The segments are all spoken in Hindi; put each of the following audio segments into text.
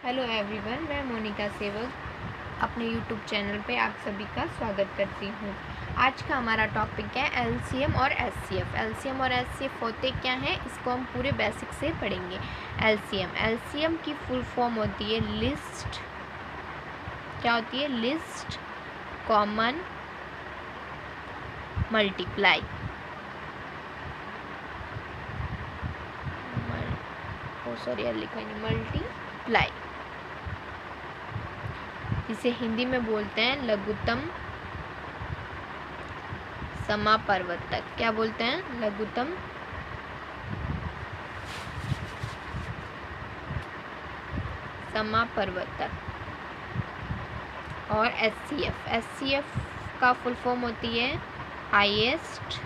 हेलो एवरीवन, मैं मोनिका सेवक अपने यूट्यूब चैनल पे आप सभी का स्वागत करती हूँ। आज का हमारा टॉपिक है एलसीएम और एचसीएफ। एलसीएम और एचसीएफ होते क्या हैं, इसको हम पूरे बेसिक से पढ़ेंगे। एलसीएम की फुल फॉर्म होती है लिस्ट, क्या होती है? List common multiply. मल्टीप्लाई, जिसे हिंदी में बोलते हैं लघुत्तम समापवर्तक। क्या बोलते हैं? लघुत्तम समापवर्तक। और एचसीएफ का फुल फॉर्म होती है highest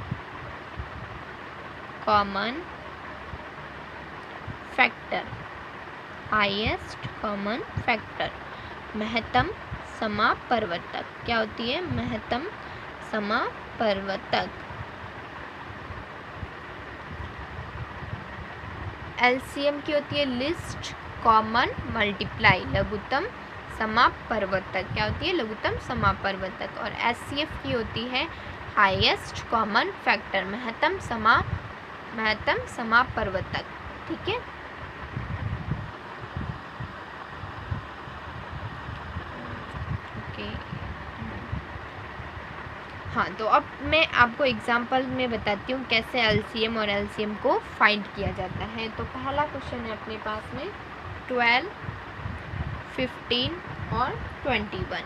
common factor. Highest common factor, महत्तम समापवर्तक। क्या होती है? महत्तम समापवर्तक। एलसीएम की होती है लिस्ट कॉमन मल्टीप्लाई, लघुत्तम समापवर्तक। क्या होती है? लघुत्तम समापवर्तक। और एचसीएफ की होती है हाईएस्ट कॉमन फैक्टर, महत्तम समापवर्तक। ठीक है। हाँ, तो अब मैं आपको एग्जांपल में बताती हूँ कैसे एलसीएम और एलसीएम को फाइंड किया जाता है। तो पहला क्वेश्चन है अपने पास में 12, 15 और 21।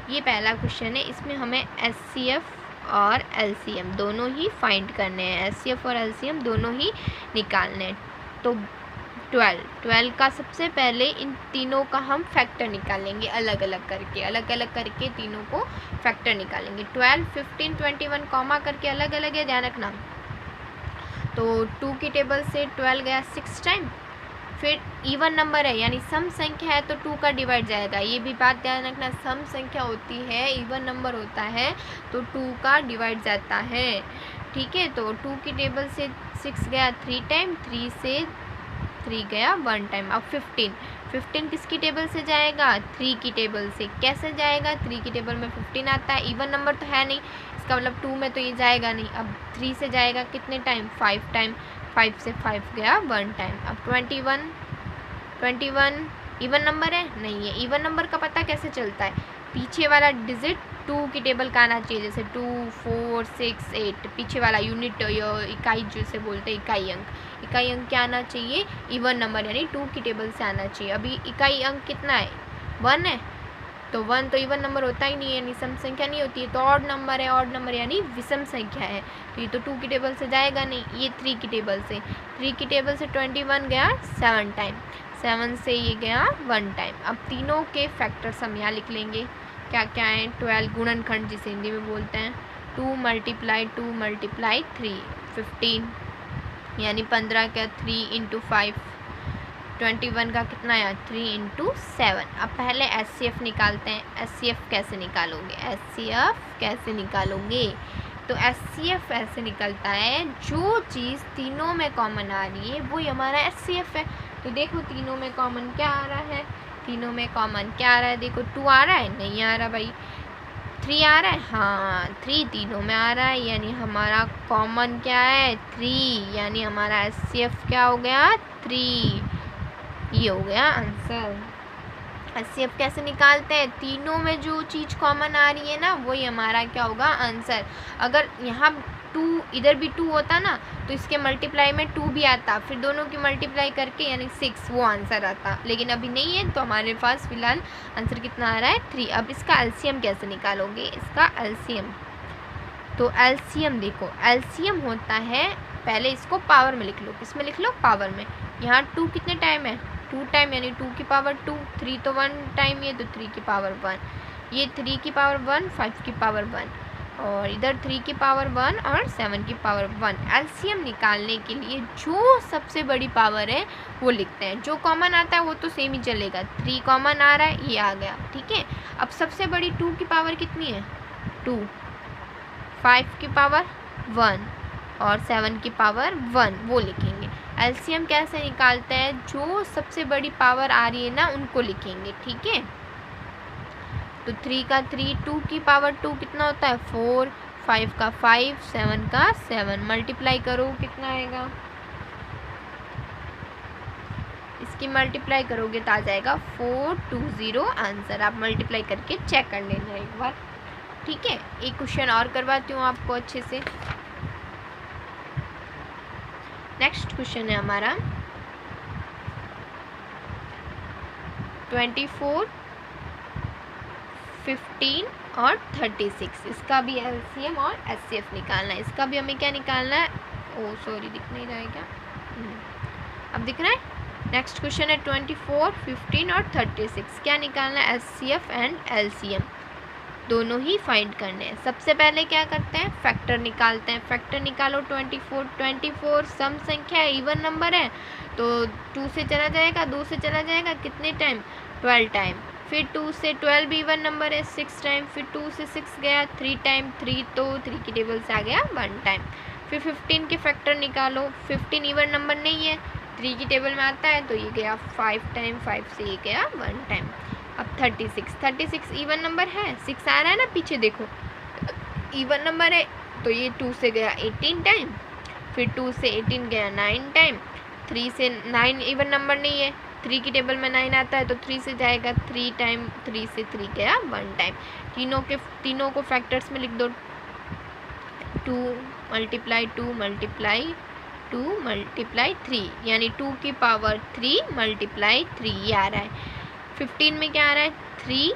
ये पहला क्वेश्चन है। इसमें हमें एचसीएफ और एलसीएम दोनों ही फाइंड करने हैं। एचसीएफ और एलसीएम दोनों ही निकालने हैं। तो 12 का सबसे पहले इन तीनों का हम फैक्टर निकालेंगे, अलग अलग करके तीनों को फैक्टर निकालेंगे। 12, 15, 21 कॉमा करके अलग अलग है, ध्यान रखना। तो 2 की टेबल से 12 गया 6 टाइम। फिर इवन नंबर है यानी सम संख्या है तो 2 का डिवाइड जाएगा। ये भी बात ध्यान रखना, सम संख्या होती है, इवन नंबर होता है तो 2 का डिवाइड जाता है। ठीक है। तो 2 की टेबल से 6 गया 3 टाइम, 3 से 3 गया 1 टाइम। अब 15 किसकी टेबल से जाएगा? 3 की टेबल से। कैसे जाएगा? 3 की टेबल में 15 आता है, इवन नंबर तो है नहीं, इसका मतलब 2 में तो ये जाएगा नहीं। अब 3 से जाएगा कितने टाइम? 5 टाइम। 5 से 5 गया 1 टाइम। अब 21 इवन नंबर है? नहीं है। इवन नंबर का पता कैसे चलता है? पीछे वाला डिजिट 2 की टेबल का आना चाहिए, जैसे 2, 4, 6, 8। पीछे वाला यूनिट इकाई जिसे बोलते हैं इकाई अंक क्या आना चाहिए? इवन नंबर यानी 2 की टेबल से आना चाहिए। अभी इकाई अंक कितना है? 1 है। तो 1 तो इवन नंबर होता ही नहीं है, यानी सम संख्या नहीं होती है। तो ऑड नंबर है, ऑड नंबर यानी विषम संख्या है, तो ये तो 2 की टेबल से जाएगा नहीं। ये 3 की टेबल से। 3 की टेबल से 21 गया 7 टाइम, 7 से ये गया 1 टाइम। अब तीनों के फैक्टर्स हम यहाँ लिख लेंगे। क्या क्या है? 12 गुणनखंड जिसे हिंदी में बोलते हैं। 2 मल्टीप्लाई 3, 15 यानी 15 का 3 इंटू 5, 21 का कितना आया? 3 इंटू 7। अब पहले एचसीएफ निकालते हैं। एचसीएफ कैसे निकालोगे? तो एचसीएफ ऐसे निकलता है, जो चीज़ तीनों में कॉमन आ रही है वो हमारा एचसीएफ है। तो देखो तीनों में कॉमन क्या आ रहा है? देखो 2 आ रहा है? नहीं आ रहा भाई। 3 आ रहा है? हाँ, 3 तीनों में आ रहा है, यानी हमारा कॉमन क्या है? 3, यानी हमारा एचसीएफ क्या हो गया? 3। ये हो गया आंसर। एचसीएफ कैसे निकालते हैं? तीनों में जो चीज़ कॉमन आ रही है ना, वही हमारा क्या होगा? आंसर। अगर यहाँ 2 इधर भी 2 होता ना तो इसके मल्टीप्लाई में 2 भी आता, फिर दोनों की मल्टीप्लाई करके यानी 6 वो आंसर आता। लेकिन अभी नहीं है तो हमारे पास फिलहाल आंसर कितना आ रहा है? 3। अब इसका एलसीएम कैसे निकालोगे? इसका एलसीएम, तो एलसीएम देखो, एलसीएम होता है, पहले इसको पावर में लिख लो। किसमें लिख लो? पावर में। यहाँ 2 कितने टाइम है? 2 टाइम, यानी 2 की पावर 2। 3 तो 1 टाइम, ये तो 3 की पावर 1। ये 3 की पावर 1, 5 की पावर 1, और इधर 3 की पावर 1 और 7 की पावर 1। एलसीएम निकालने के लिए जो सबसे बड़ी पावर है वो लिखते हैं, जो कॉमन आता है वो तो सेम ही चलेगा। 3 कॉमन आ रहा है, ये आ गया। ठीक है। अब सबसे बड़ी 2 की पावर कितनी है? 2। 5 की पावर 1 और 7 की पावर 1 वो लिखेंगे। एलसीएम कैसे निकालते हैं, जो सबसे बड़ी पावर आ रही है ना उनको लिखेंगे, ठीक है। तो 3 का 3, 2 की पावर 2 कितना होता है 4, 5 का 5, 7 का 7, मल्टीप्लाई करो कितना आएगा, इसकी मल्टीप्लाई करोगे तो आ जाएगा 420 आंसर। आप मल्टीप्लाई करके चेक कर लेना एक बार, ठीक है। एक क्वेश्चन और करवाती हूँ आपको अच्छे से। नेक्स्ट क्वेश्चन है हमारा 24, 15 और 36। इसका भी एलसीएम और एचसीएफ निकालना है। इसका भी हमें क्या निकालना है, ओ सॉरी दिख नहीं रहा है क्या, अब दिख रहा है। नेक्स्ट क्वेश्चन है 24, 15 और 36। क्या निकालना है, एचसीएफ एंड एलसीएम दोनों ही फाइंड करने हैं। सबसे पहले क्या करते हैं, फैक्टर निकालते हैं। फैक्टर निकालो 24 सम संख्या है, इवन नंबर है, तो 2 से चला जाएगा, 2 से चला जाएगा, कितने टाइम 12 टाइम। फिर 2 से 12 भी इवन नंबर है 6 टाइम। फिर 2 से 6 गया 3 टाइम, 3 तो 3 की टेबल से आ गया 1 टाइम। फिर 15 के फैक्टर निकालो, 15 इवन नंबर नहीं है, 3 की टेबल में आता है, तो ये गया 5 टाइम, 5 से ये गया 1 टाइम। अब 36 इवन नंबर है, 6 आ रहा है ना पीछे देखो, इवन नंबर है, तो ये 2 से गया 18 टाइम। फिर 2 से 18 गया 9 टाइम। 3 से 9 इवन नंबर नहीं है, 3 की टेबल में 9 आता है, तो 3 से जाएगा 3 टाइम, 3 से 3 गया 1 टाइम। तीनों को फैक्टर्स में लिख दो, 2 मल्टीप्लाई 2 मल्टीप्लाई 2 मल्टीप्लाई 3, यानी 2 की पावर 3 मल्टीप्लाई 3 ये आ रहा है। 15 में क्या आ रहा है 3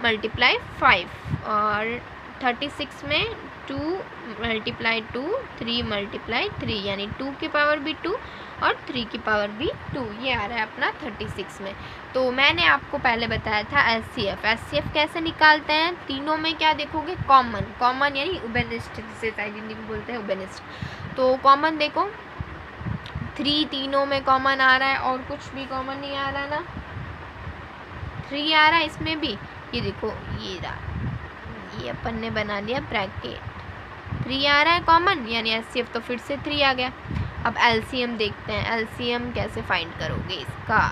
मल्टीप्लाई 5, और 36 में 2 मल्टीप्लाई 2 3 मल्टीप्लाई 3, यानी 2 की पावर भी 2 और 3 की पावर भी 2, ये आ रहा है अपना 36 में। तो मैंने आपको पहले बताया था एचसीएफ कैसे निकालते हैं। तीनों में क्या देखोगे, कॉमन यानी उबेनिस्ट, जिसे शायद हिंदी में बोलते हैं उबेनिस्ट। तो कॉमन देखो 3 तीनों में कॉमन आ रहा है, और कुछ भी कॉमन नहीं आ रहा ना, 3 आ रहा है इसमें भी, ये देखो ये रहा, ये अपन ने बना लिया ब्रैकेट, 3 आ रहा है कॉमन, यानी एचसीएफ तो फिर से 3 आ गया। अब एलसीएम देखते हैं, एलसीएम कैसे फाइंड करोगे इसका।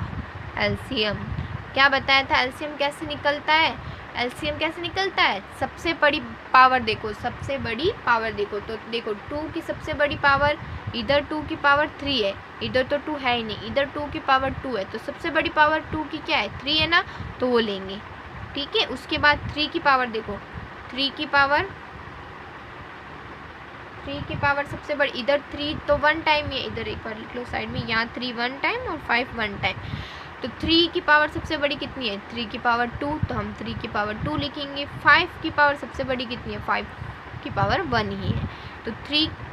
एलसीएम क्या बताया था, एलसीएम कैसे निकलता है, एलसीएम कैसे निकलता है, सबसे बड़ी पावर देखो, सबसे बड़ी पावर देखो, तो देखो 2 की सबसे बड़ी पावर, इधर 2 की पावर 3 है, इधर तो 2 है ही नहीं, इधर 2 की पावर 2 है, तो सबसे बड़ी पावर 2 की क्या है 3 है ना, तो वो लेंगे, ठीक है। उसके बाद 3 की पावर देखो, 3 की पावर सबसे बड़ी, इधर 3 तो 1 टाइम, ये इधर एक बार लिख लो साइड में, यहाँ 3 1 टाइम और 5 1 टाइम, तो 3 की पावर सबसे बड़ी कितनी है 3 की पावर 2, तो हम 3 की पावर 2 लिखेंगे। 5 की पावर सबसे बड़ी कितनी है 5 की पावर 1 ही है, तो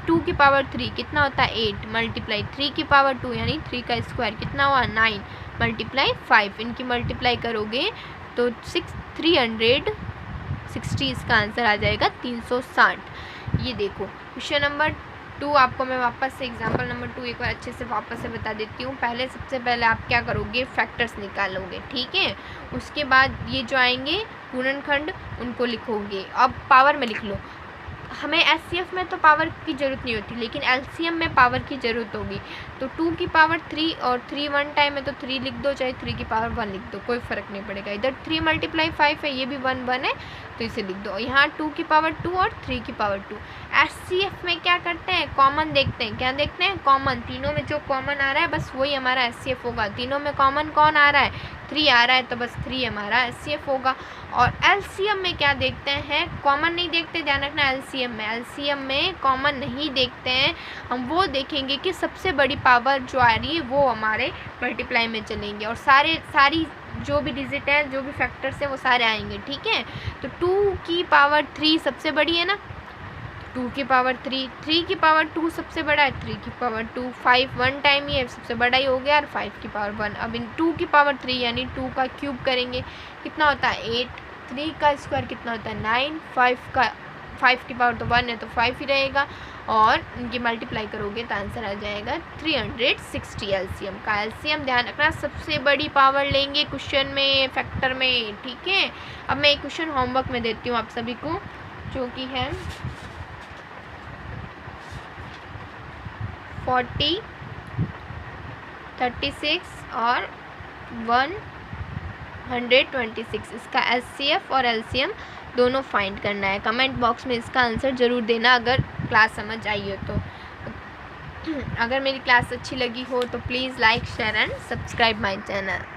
2 की पावर 3 कितना होता है 8, मल्टीप्लाई 3 की पावर 2 यानी 3 का स्क्वायर कितना हुआ 9, मल्टीप्लाई 5, इनकी मल्टीप्लाई करोगे तो 360, इसका आंसर आ जाएगा 360। ये देखो क्वेश्चन नंबर 2 आपको मैं वापस से एग्जाम्पल नंबर 2 एक बार अच्छे से वापस से बता देती हूँ। सबसे पहले आप क्या करोगे, फैक्टर्स निकालोगे, ठीक है। उसके बाद ये जो आएंगे गुणनखंड उनको लिखोगे। अब पावर में लिख लो, हमें एचसीएफ में तो पावर की ज़रूरत नहीं होती, लेकिन एलसीएम में पावर की ज़रूरत होगी। तो 2 की पावर 3 और 3 1 टाइम है, तो 3 लिख दो, चाहे 3 की पावर 1 लिख दो, कोई फ़र्क नहीं पड़ेगा। इधर 3 मल्टीप्लाई 5 है, ये भी 1 1 है, तो इसे लिख दो। यहाँ 2 की पावर 2 और 3 की पावर 2। एचसीएफ में क्या करते हैं, कॉमन देखते हैं। क्या देखते हैं, कॉमन, तीनों में जो कॉमन आ रहा है बस वही हमारा एचसीएफ होगा। तीनों में कॉमन कौन आ रहा है 3 आ रहा है, तो बस 3 हमारा एचसीएफ होगा। और एलसीएम में क्या देखते हैं, कॉमन नहीं देखते, ध्यान रखना। एलसीएम में कॉमन नहीं देखते हैं, हम वो देखेंगे कि सबसे बड़ी पावर जो आ रही है वो हमारे मल्टीप्लाई में चलेंगे, और सारी जो भी डिजिट है, जो भी फैक्टर्स है वो सारे आएंगे, ठीक है। तो 2 की पावर 3 सबसे बड़ी है ना, 2 की पावर 3, 3 की पावर 2 सबसे बड़ा है, 3 की पावर 2, 5 1 टाइम ही है, सबसे बड़ा ही हो गया, और 5 की पावर 1। अब इन 2 की पावर 3 यानी 2 का क्यूब करेंगे, कितना होता है 8, 3 का स्क्वायर कितना होता है 9, 5 की पावर तो 1 है, तो 5 ही रहेगा, और इनकी मल्टीप्लाई करोगे तो आंसर आ जाएगा 360 एलसीएम का। एलसीएम ध्यान रखना, सबसे बड़ी पावर लेंगे क्वेश्चन में, फैक्टर में, ठीक है। अब मैं एक क्वेश्चन होमवर्क में देती हूँ आप सभी को, जो कि है 40 36 और 126। इसका HCF और LCM दोनों फाइंड करना है। कमेंट बॉक्स में इसका आंसर ज़रूर देना अगर क्लास समझ आई हो तो। अगर मेरी क्लास अच्छी लगी हो तो please like share and subscribe my channel.